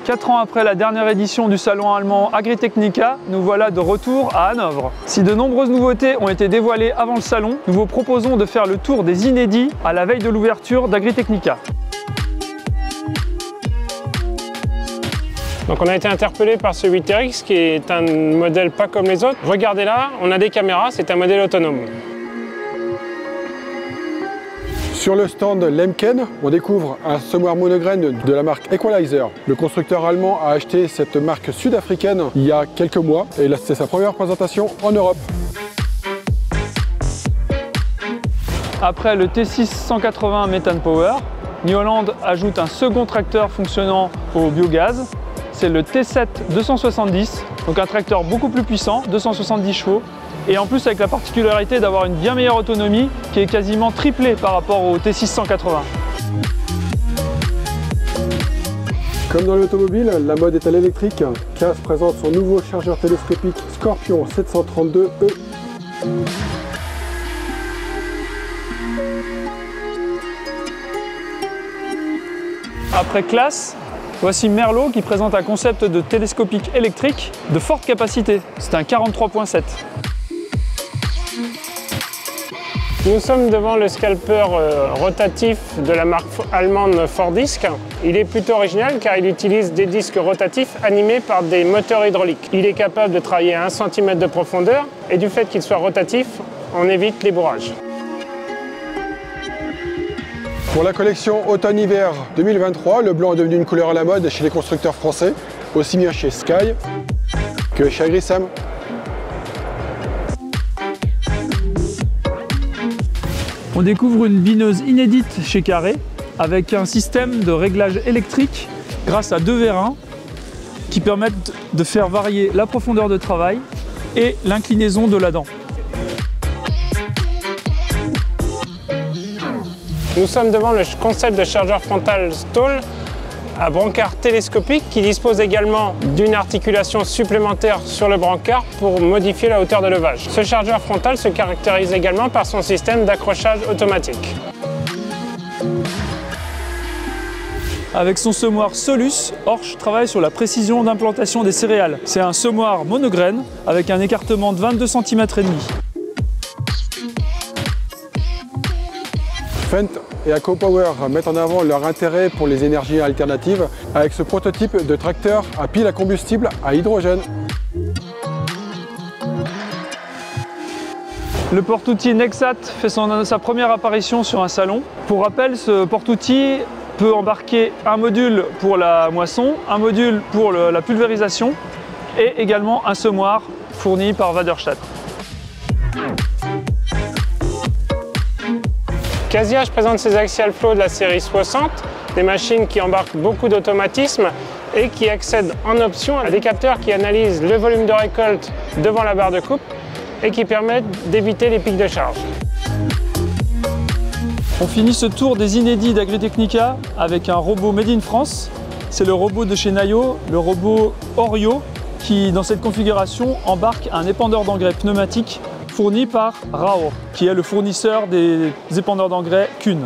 4 ans après la dernière édition du salon allemand Agritechnica, nous voilà de retour à Hanovre. Si de nombreuses nouveautés ont été dévoilées avant le salon, nous vous proposons de faire le tour des inédits à la veille de l'ouverture d'Agritechnica. Donc on a été interpellé par ce 8RX qui est un modèle pas comme les autres. Regardez là, on a des caméras, c'est un modèle autonome. Sur le stand Lemken, on découvre un semoir monograine de la marque Equalizer. Le constructeur allemand a acheté cette marque sud-africaine il y a quelques mois et c'est sa première présentation en Europe. Après le T6 180 Methane Power, New Holland ajoute un second tracteur fonctionnant au biogaz. C'est le T7 270, donc un tracteur beaucoup plus puissant, 270 chevaux. Et en plus avec la particularité d'avoir une bien meilleure autonomie qui est quasiment triplée par rapport au T6 180. Comme dans l'automobile, la mode est à l'électrique. CAS présente son nouveau chargeur télescopique Scorpion 732E. Après Claas, voici Merlot qui présente un concept de télescopique électrique de forte capacité. C'est un 43.7. Nous sommes devant le scalper rotatif de la marque allemande Fordisk. Il est plutôt original car il utilise des disques rotatifs animés par des moteurs hydrauliques. Il est capable de travailler à 1 cm de profondeur et du fait qu'il soit rotatif, on évite les bourrages. Pour la collection automne-hiver 2023, le blanc est devenu une couleur à la mode chez les constructeurs français, aussi bien chez Sky que chez Agrisam. On découvre une bineuse inédite chez Carré avec un système de réglage électrique grâce à 2 vérins qui permettent de faire varier la profondeur de travail et l'inclinaison de la dent. Nous sommes devant le concept de chargeur frontal Stall à brancard télescopique qui dispose également d'une articulation supplémentaire sur le brancard pour modifier la hauteur de levage. Ce chargeur frontal se caractérise également par son système d'accrochage automatique. Avec son semoir Solus, Horsch travaille sur la précision d'implantation des céréales. C'est un semoir monograine avec un écartement de 22 cm et demi. Fendt et AquaPower mettent en avant leur intérêt pour les énergies alternatives avec ce prototype de tracteur à pile à combustible à hydrogène. Le porte-outil Nexat fait sa première apparition sur un salon. Pour rappel, ce porte-outil peut embarquer un module pour la moisson, un module pour la pulvérisation et également un semoir fourni par Waderstadt. Casiage présente ses Axial Flow de la série 60, des machines qui embarquent beaucoup d'automatisme et qui accèdent en option à des capteurs qui analysent le volume de récolte devant la barre de coupe et qui permettent d'éviter les pics de charge. On finit ce tour des inédits d'Agritechnica avec un robot Made in France. C'est le robot de chez Nayo, le robot Orio, qui dans cette configuration embarque un épandeur d'engrais pneumatique fourni par Rao, qui est le fournisseur des épandeurs d'engrais Kuhn.